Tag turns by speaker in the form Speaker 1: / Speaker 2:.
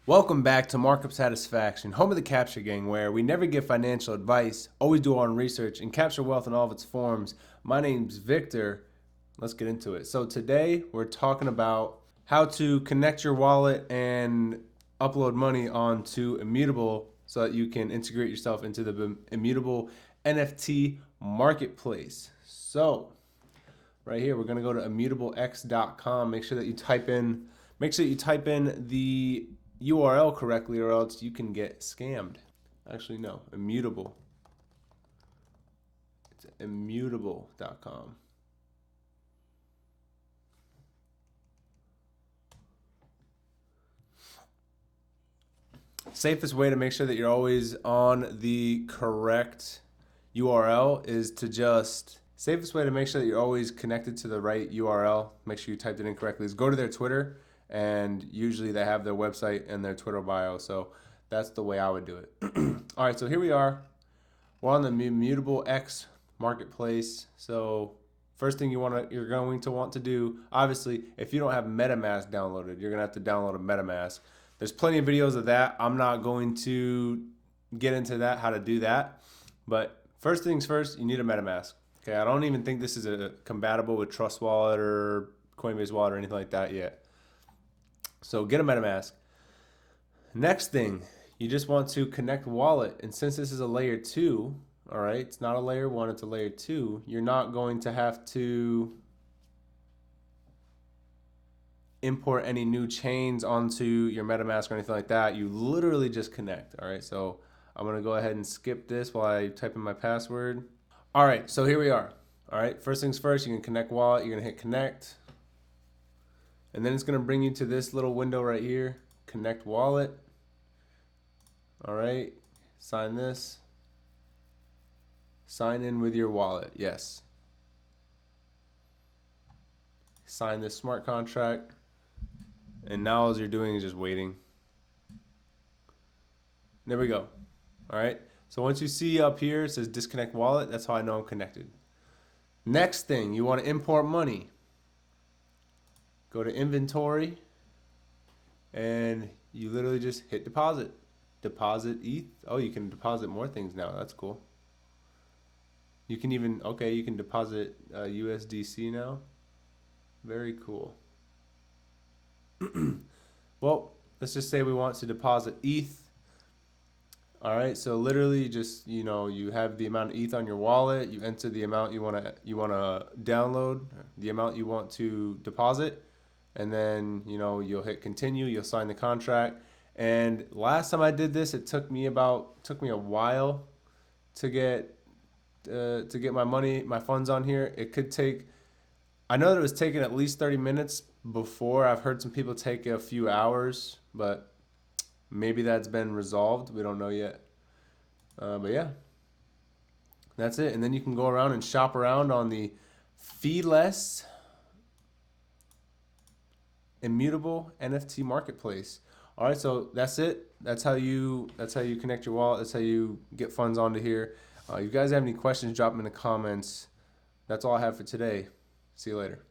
Speaker 1: Welcome back to Markup Satisfaction, home of the Capture Gang, where we never give financial advice, always do our own research, and capture wealth in all of its forms. My name's Victor. Let's get into it. So today we're talking about how to connect your wallet and upload money onto Immutable so that you can integrate yourself into the Immutable NFT marketplace. So right here, we're going to go to immutablex.com. Make sure that you type in the URL correctly, or else you can get scammed. Actually, no, immutable. It's immutable.com. Safest way to make sure that you're always on the correct URL is to safest way to make sure that you're always connected to the right URL, make sure you typed it in correctly, is go to their Twitter, and usually they have their website and their Twitter bio. So that's the way I would do it. All right, so here we are. We're on the Immutable X marketplace. So first thing you're going to want to do, obviously, if you don't have MetaMask downloaded, you're gonna have to download a MetaMask. There's plenty of videos of that. I'm not going to get into that, how to do that. But first things first, you need a MetaMask. Okay, I don't even think this is compatible with Trust Wallet or Coinbase Wallet or anything like that yet. So get a MetaMask. Next thing, you just want to connect wallet. And since this is a layer 2, all right, it's not a layer 1, it's a layer 2, you're not going to have to import any new chains onto your MetaMask or anything like that. You literally just connect. All right, so I'm going to go ahead and skip this while I type in my password. All right, so here we are. All right, first things first, you can connect wallet. You're going to hit connect. And then it's going to bring you to this little window right here, connect wallet. All right, sign this. Sign in with your wallet, yes. Sign this smart contract. And now all you're doing is just waiting. There we go. All right, so once you see up here, it says disconnect wallet, that's how I know I'm connected. Next thing, you want to import money. Go to inventory, and you literally just hit deposit. Deposit ETH. Oh, you can deposit more things now. That's cool. You can even, okay, you can deposit USDC now. Very cool. Well, let's just say we want to deposit ETH. All right, so literally just, you have the amount of ETH on your wallet, you enter the amount you want to download, the amount you want to deposit, and then, you'll hit continue, you'll sign the contract. And last time I did this, it took me a while to get my funds on here. It could take, I know that it was taking at least 30 minutes before. I've heard some people take a few hours, but maybe that's been resolved. We don't know yet. But yeah, that's it. And then you can go around and shop around on the feeless Immutable NFT marketplace. All right, so that's it. That's how you connect your wallet. That's how you get funds onto here. If you guys have any questions, drop them in the comments. That's all I have for today. See you later.